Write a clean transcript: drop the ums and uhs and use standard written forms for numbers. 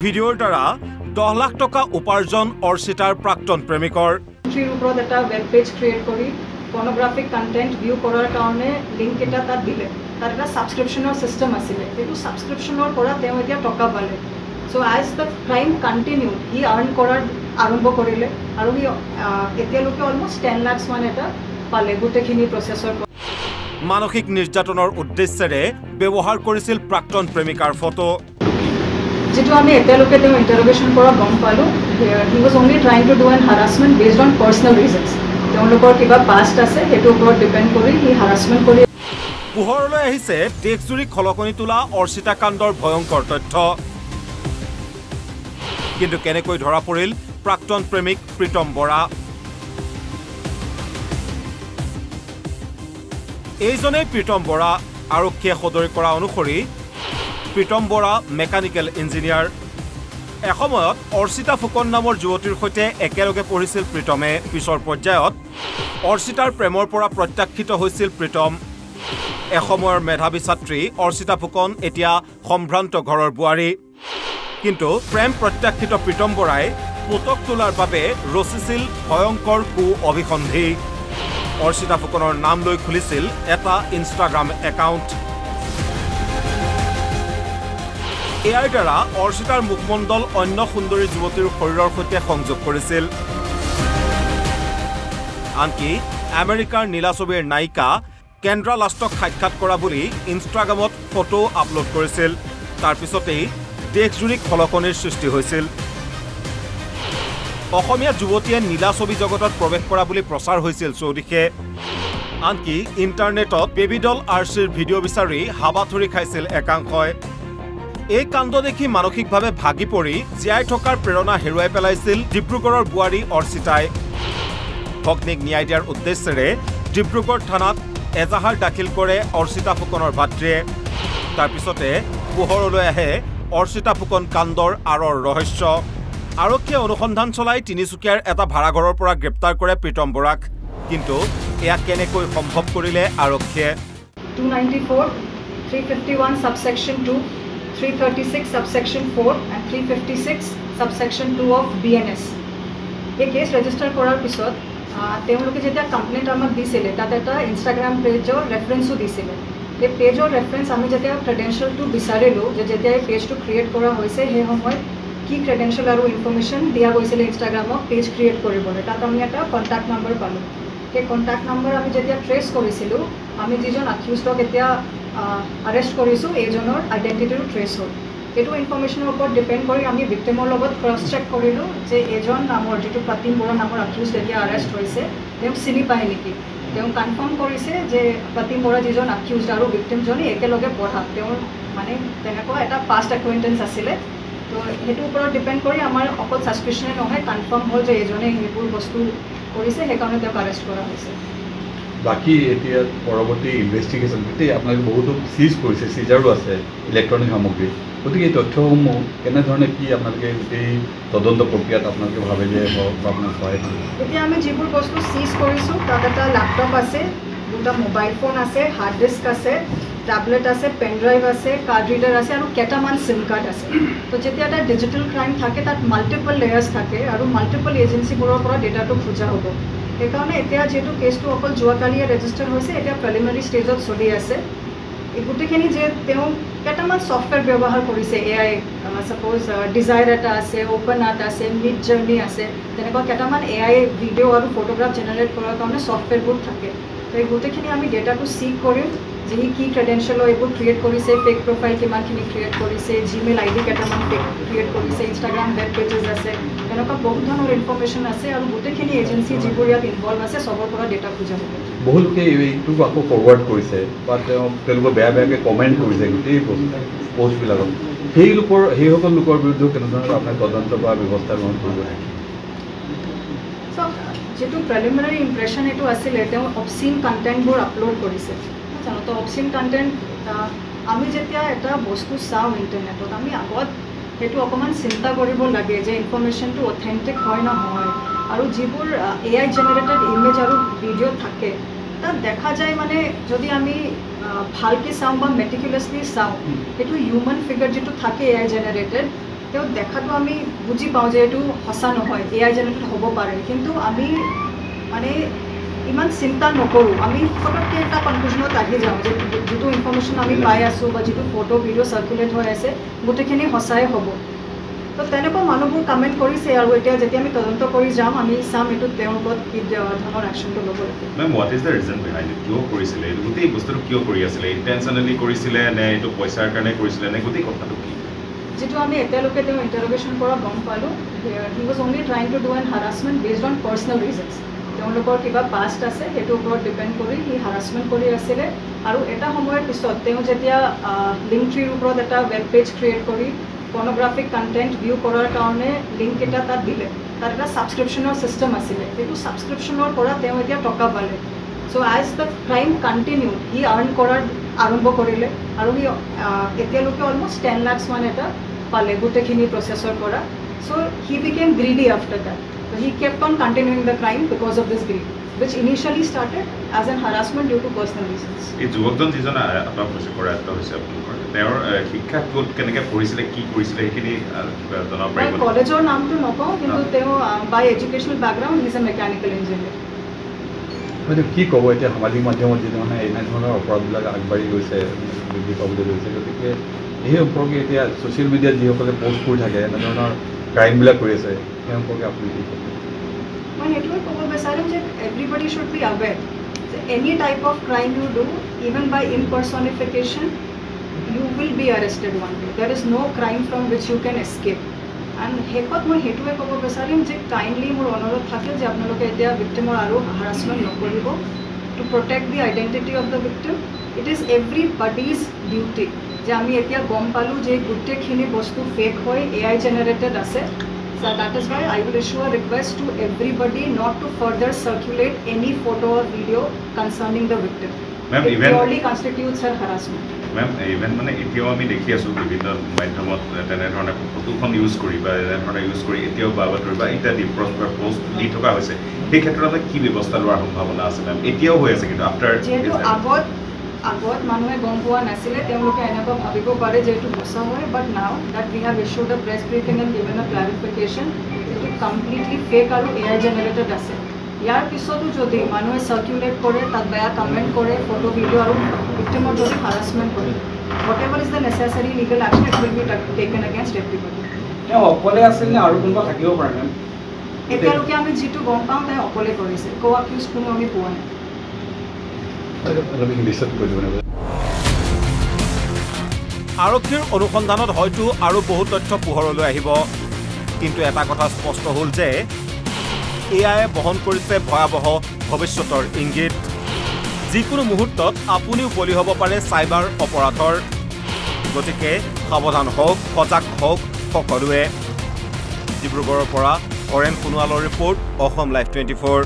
ভিডিওৰ দ্বাৰা 10 লাখ টকা উপাৰ্জন অৰ্চিতাৰ প্ৰাক্তন প্ৰেমিকৰ ওপৰত এটা ৱেব পেজ ক্ৰিয়েট কৰি পৰ্নোগ্ৰাফিক কন্টেন্ট ভিউ কৰাৰ কাৰণে লিংক এটা তাত দিলে তাত এটা সাবস্ক্ৰিপচনৰ সিস্টেম আছিল সেইটো সাবস্ক্ৰিপচনৰ পৰা তেওঁ এতিয়া টকা পালে so as the crime continue he earn কৰাৰ আৰম্ভ কৰিলে আৰু হি এতিয়ালৈকে অলমোষ্ট 10 লাখ মান এটা পালে গোটেইখিনি প্ৰচেছৰ মানসিক নিৰ্যাতনৰ উদ্দেশ্যেৰে ব্যৱহাৰ কৰিছিল প্ৰাক্তন প্ৰেমিকাৰ ফটো যেটো আমি এতিয়ালৈকে তেওঁ ইন্টাৰোগেশন কৰা গম পালো he was only trying to do an harassment based on personal reasons তেওঁলোকৰ কিবা পাষ্ট আছে হেতু ওপৰত ডিপেন্ড কৰি হি হাৰাসমেন্ট কৰি পোহৰলৈ আহিছে টেক্সজুৰি খলকনি তোলা অৰ্চিতা কাণ্ডৰ ভয়ংকৰ তথ্য কিন্তু কেনেকৈ ধৰা পৰিল প্ৰাক্তন প্ৰেমিক প্ৰীতম বৰা এইজনে প্ৰীতম বৰা আৰক্ষীয়ে সদৰি কৰা অনুসৰি প্ৰীতম বৰা মেকানিকেল ইঞ্জিনিয়াৰ এসময়ত অৰ্চিতা ফুকন নামৰ যুৱতীৰ সৈতে একেলগে পঢ়িছিল প্ৰীতমে পিছৰ পৰ্যায়ত অৰ্চিতাৰ প্ৰেমৰ পৰা প্ৰত্যাখ্যিত হৈছিল প্ৰীতম এসময়ৰ মেধাৱী ছাত্ৰী অৰ্চিতা ফুকন এতিয়া সম্ভ্ৰান্ত ঘৰৰ বুৱাৰী কিন্তু প্ৰেম প্ৰত্যাখ্যিত প্ৰীতম বৰাই পুতক তোলাৰ বাবে ৰচিছিল ভয়ংকৰ কু অভিসন্ধি অৰ্চিতা ফুকনৰ নাম লৈ খুলিছিল এটা ইনষ্টাগ্ৰাম একাউণ্ট এয়াৰ দ্বাৰা অৰ্চিতাৰ মুখমণ্ডল অন্য সুন্দৰী যুৱতীৰ শৰীৰৰ সৈতে সংযোগ কৰিছিল আনকি আমেৰিকাৰ নীলাছবিৰ নায়িকা কেন্দ্ৰা লাষ্টক সাক্ষাৎ কৰা বুলি ইনষ্টাগ্ৰামত ফটো আপলোড কৰিছিল তাৰ পিছতেই দেশজুৰি খলকনিৰ সৃষ্টি হৈছিল অসমীয়া যুৱতীয়ে নীলাছবি জগতত প্ৰৱেশ কৰা বুলি প্ৰচাৰ হৈছিল চৌদিশে আনকি ইণ্টাৰনেটত বেবিডল আৰচিৰ ভিডিঅ' বিচাৰি হাবাথুৰি খাইছিল একাংশই এই কাণ্ড দেখি মানসিকভাৱে ভাগি পৰি জীয়াই থকাৰ প্ৰেৰণা হেৰুৱাই পেলাইছিল ডিব্ৰুগড়ৰ বুৱাৰী অৰ্চিতাই ভগ্নীক ন্যায় দিয়াৰ উদ্দেশ্যেৰে ডিব্ৰুগড় থানাত এজাহাৰ দাখিল কৰে অৰ্চিতা ফুকনৰ ভাতৃয়ে তাৰ পিছতে পোহৰলৈ আহে অৰ্চিতা ফুকন কাণ্ডৰ আঁৰৰ ৰহস্য আৰক্ষীয়ে অনুসন্ধান চলাই তিনিচুকীয়াৰ এটা ভাড়াঘৰৰ পৰা গ্ৰেপ্তাৰ কৰে প্ৰীতম বৰাক কিন্তু এয়া কেনেকৈ সম্ভৱ কৰিলে আৰক্ষীয়ে 294 351 subsection 2 336 subsection 4 and 356 subsection 2 of BNS এই কেছ ৰেজিষ্টাৰ কৰাৰ পিছত তেওঁলোকে যেতিয়া কমপ্লেইণ্ট আমাক দিছিলে তাত এটা ইনষ্টাগ্ৰাম পেজৰ ৰেফাৰেন্সো দিছিলে এই পেজৰ ৰেফাৰেন্স আমি যেতিয়া ক্ৰেডেনশিয়েলটো বিচাৰিলোঁ যে যেতিয়া এই পেজটো ক্ৰিয়েট কৰা হৈছে সেই সময়ত কি ক্ৰেডেনশিয়েল আৰু ইনফৰমেশ্যন দিয়া গৈছিলে ইনষ্টাগ্ৰামক পেজ ক্ৰিয়েট কৰিবলৈ তাত আমি এটা কণ্টেক্ট নম্বৰ পালোঁ সেই কণ্টেক্ট নম্বৰ আমি যেতিয়া ট্ৰেছ কৰিছিলোঁ আমি যিজন আকিউজডক এতিয়া আৰেষ্ট কৰিছোঁ এইজনৰ আইডেণ্টিটিটো ট্ৰেছ হ'ল এইটো ইনফৰমেশ্যনৰ ওপৰত ডিপেণ্ড কৰি আমি ভিক্টিমৰ লগত ক্ৰছ চেক কৰিলোঁ যে এইজন নামৰ যিটো প্ৰতীম বৰা নামৰ আকিউজ এতিয়া আৰেষ্ট হৈছে তেওঁক চিনি পায় নেকি তেওঁ কনফাৰ্ম কৰিছে যে প্ৰতীম বৰা যিজন আকিউজ আৰু ভিক্টিমজনে একেলগে পঢ়া তেওঁৰ মানে তেনেকুৱা এটা পাষ্ট একুৱেণ্টেঞ্চ আছিলে তো সেইটোৰ ওপৰত ডিপেণ্ড কৰি আমাৰ অকল ছাছপিশ্যনে নহয় কনফাৰ্ম হ'ল যে এইজনে সেইবোৰ বস্তু কৰিছে সেইকাৰণে তেওঁক আৰেষ্ট কৰা হৈছে বাকি এতিয়া পৰৱৰ্তী ইনভেষ্টিগেশ্যন গোটেই আপোনালোকে বহুতো চিজ কৰিছে চিজাৰো আছে ইলেক্ট্ৰনিক সামগ্ৰী গতিকে এই তথ্যসমূহ কেনেধৰণে কি আপোনালোকে গোটেই তদন্ত প্ৰক্ৰিয়াত আপোনালোকে ভাবে যে আপোনাক সহায় কৰিব এতিয়া আমি যিবোৰ বস্তু চিজ কৰিছোঁ তাত এটা লেপটপ আছে দুটা মোবাইল ফোন আছে হাৰ্ড ডিস্ক আছে ট্যাবলেট আছে পেন ড্ৰাইভ আছে কাৰ্ড ৰিডাৰ আছে আৰু কেইটামান সিম কাৰ্ড আছে তো যেতিয়া এটা ডিজিটেল ক্ৰাইম থাকে তাত মাল্টিপল লেয়াৰ্ছ থাকে আৰু মাল্টিপল এজেঞ্চিবোৰৰ পৰা ডেটাটো খোজা হ'ব সেইকাৰণে এতিয়া যিহেতু কেছটো অকল যোৱাকালিয়ে ৰেজিষ্টাৰ হৈছে এতিয়া প্ৰিলিমিনাৰী ষ্টেজত চলি আছে এই গোটেইখিনি যে তেওঁ কেইটামান ছফ্টৱেৰ ব্যৱহাৰ কৰিছে এআই ছাপ'জ ডিজায়াৰ এটা আছে অ'পেন আৰ্ট আছে মিড জাৰ্নি আছে তেনেকুৱা কেইটামান এআই ভিডিঅ' আৰু ফটোগ্ৰাফ জেনেৰেট কৰাৰ কাৰণে ছফ্টৱেৰবোৰ থাকে তো এই গোটেইখিনি আমি ডেটাটো চিক কৰিম যে সি কি ক্ৰেডেনশিয়েলৰ এইবোৰ ক্ৰিয়েট কৰিছে ফেক প্ৰফাইল কিমানখিনি ক্ৰিয়েট কৰিছে জিমেইল আইডি কেইটামান ফেক ক্ৰিয়েট কৰিছে ইনষ্টাগ্ৰাম ৱেব পেজেছ আছে তেনেকুৱা বহুত ধৰণৰ ইনফৰমেশ্যন আছে আৰু গোটেইখিনি এজেঞ্চি যিবোৰ ইয়াত ইনভলভ আছে চবৰ পৰা ডেটা খোজা হ'ব বহু লোকে এইটোক আকৌ ফৰৱাৰ্ড কৰিছে বা তেওঁলোকে বেয়াকৈ কমেণ্ট কৰিছে গোটেই পষ্টবিলাকত সেইসকল লোকৰ বিৰুদ্ধেও কেনেধৰণৰ আপোনাৰ তদন্ত বা ব্যৱস্থা গ্ৰহণ কৰিব যিটো প্ৰিলিমিনাৰী ইম্প্ৰেশ্যন এইটো আছিলে তেওঁ অবচিন কণ্টেণ্টবোৰ আপলোড কৰিছে জানো তো অবচিন কণ্টেণ্ট আমি যেতিয়া এটা বস্তু চাওঁ ইণ্টাৰনেটত আমি আগত সেইটো অকণমান চিন্তা কৰিব লাগে যে ইনফৰমেশ্যনটো অথেণ্টিক হয় নহয় আৰু যিবোৰ এআই জেনেৰেটেড ইমেজ আৰু ভিডিঅ' থাকে তাত দেখা যায় মানে যদি আমি ভালকৈ চাওঁ বা মেটিকুলাছলি চাওঁ সেইটো হিউমেন ফিগাৰ যিটো থাকে এআই জেনেৰেটেড তেওঁ দেখাটো আমি বুজি পাওঁ যে এইটো সঁচা নহয়, AI জেনেৰেটেড হ'ব পাৰে, কিন্তু আমি মানে ইমান চিন্তা নকৰোঁ। আমি ফটককৈ এটা কনক্লুজনত আহি যাওঁ যে যিটো ইনফৰ্মেশ্যন আমি পাই আছোঁ বা যিটো ফটো ভিডিঅ' চাৰ্কুলেট হৈ আছে গোটেইখিনি সঁচাই হ'ব। তো তেনেকুৱা মানুহবোৰ কমেণ্ট কৰিছে, আৰু এতিয়া যেতিয়া আমি তদন্ত কৰি যাম আমি চাম এইটো তেওঁৰ ওপৰত কি ধৰণৰ একশ্যনটো ল'ব লাগে। Ma'am, what is the reason behind it? কিয় কৰিছিলে এইটো? গোটেই বস্তুটো কিয় কৰি আছিলে? ইণ্টেনশ্যনেলি কৰিছিলে নে এইটো পইচাৰ কাৰণে কৰিছিলে নে গোটেই কথাটো কি? যিটো আমি এতিয়ালৈকে তেওঁ ইণ্টাৰগেশ্যন কৰা গম পালোঁ, he was only trying to do N harassment based on personal reasons. তেওঁলোকৰ কিবা পাষ্ট আছে, সেইটোৰ ওপৰত ডিপেণ্ড কৰি সি হাৰাছমেণ্ট কৰি আছিলে। আৰু এটা সময়ৰ পিছত তেওঁ যেতিয়া লিংকট্ৰিৰ ওপৰত এটা ৱেব পেজ ক্ৰিয়েট কৰি পৰ্নোগ্ৰাফিক কণ্টেণ্ট ভিউ কৰাৰ কাৰণে লিংক এটা তাত দিলে, তাত এটা ছাবস্ক্ৰিপশ্যনৰ ছিষ্টেম আছিলে, সেইটো ছাবস্ক্ৰিপশ্যনৰ পৰা তেওঁ এতিয়া টকা পালে। So' as the crime continue she earn কৰাৰ আৰম্ভ কৰিলে, আৰু সি এতিয়ালৈকে অলমষ্ট 10 lakhs মান এটা পালে গোটেইখিনি প্ৰচেছৰ পৰা। So' he became greedy after that. He kept on continuing the crime because of this greed, which initially started as an harassment due to personal reasons. এই যুৱকজন যিজন আটক হৈছে, কৰায়ত্ব হৈছে আপোনালোকৰ, তেওঁৰ শিক্ষা ক'ত কেনেকৈ পঢ়িছিলে, কি কৰিছিলে, সেইখিনি কিবা জনাব পাৰিব? কলেজৰ নামটো নকওঁ, কিন্তু তেওঁ by educational background he is a mechanical engineer. হয়তো কি ক'ব এতিয়া সামাজিক মাধ্যমত যিধৰণে এনেধৰণৰ অপৰাধবিলাক আগবাঢ়ি গৈছে, বৃদ্ধি পাবলৈ লৈছে, গতিকে এই সম্পৰ্কে এতিয়া ছ'চিয়েল মিডিয়াত যিসকলে পষ্ট কৰি থাকে এনেধৰণৰ ক্ৰাইমবিলাক কৰি আছে, সেই সম্পৰ্কে আপুনি কি ক'ব? মই সেইটোৱে ক'ব বিচাৰিম যে এভৰিবডি শুড বি আৱেৰ যে any type of crime you do, even by impersonification, you will be arrested one day. There is no' crime from which you can escape. And শেষত মই সেইটোৱে ক'ব বিচাৰিম যে কাইণ্ডলি মোৰ অনুৰোধ থাকে যে আপোনালোকে এতিয়া ভিক্টিমৰ আৰু হাৰাছমেণ্ট নকৰিব। To protect the identity of the victim, it is everybody's duty যে আমি এতিয়া গম পালোঁ যে গোটেইখিনি বস্তু ফেক হয়, AI জেনেৰেটেড আছে। So that is why I will issue a request to everybody not to further circulate any photo or video concerning the victim. It purely constitutes her harassment. Ma'am, even মানে এতিয়াও আমি দেখি আছোঁ বিভিন্ন মাধ্যমত তেনেধৰণে ফটোখন ইউজ কৰি বা এনেধৰণে ইউজ কৰি এতিয়াও বাবাতৰি বা ইত্যাদি পষ্ট দি থকা হৈছে। সেই ক্ষেত্ৰত কি ব্যৱস্থা লোৱাৰ সম্ভাৱনা আছে মেম? এতিয়াও হৈ আছে কিন্তু আফটাৰ যিহেতু আগত মানুহে গম পোৱা নাছিলে, তেওঁলোকে এনেকুৱা ভাবিব পাৰে যে এইটো সঁচা হয়, but now that we have issued a press briefing and given a clarification, এইটো কমপ্লিটলি ফেক আৰু AI জেনেৰেটেড আছে। ইয়াৰ পিছতো যদি মানুহে চাৰ্কুলেট কৰে, তাত বেয়া কমেণ্ট কৰে, ফটো ভিডিঅ' আৰু ভিক্টিমৰ যদি হাৰাছমেণ্ট কৰে, what ever is the necessary legal action it will be taken against everybody. তেওঁ অকলে আছিল নে আৰু কোনোবা থাকিব পাৰে মেম? এতিয়ালৈকে আমি যিটো গম পাওঁ তাই অকলে কৰিছে, co-accused কোনো আমি পোৱা নাই। আৰক্ষীৰ অনুসন্ধানত হয়তো আৰু বহুত তথ্য পোহৰলৈ আহিব, কিন্তু এটা কথা স্পষ্ট হ'ল যে এয়াই বহন কৰিছে ভয়াৱহ ভৱিষ্যতৰ ইংগিত। যিকোনো মুহূৰ্তত আপুনিও বলি হ'ব পাৰে চাইবাৰ অপৰাধৰ। গতিকে সাৱধান হওক, সজাগ হওক সকলোৱে। ডিব্ৰুগড়ৰ পৰা হৰেণ সোণোৱালৰ ৰিপৰ্ট, অসম লাইভ 24।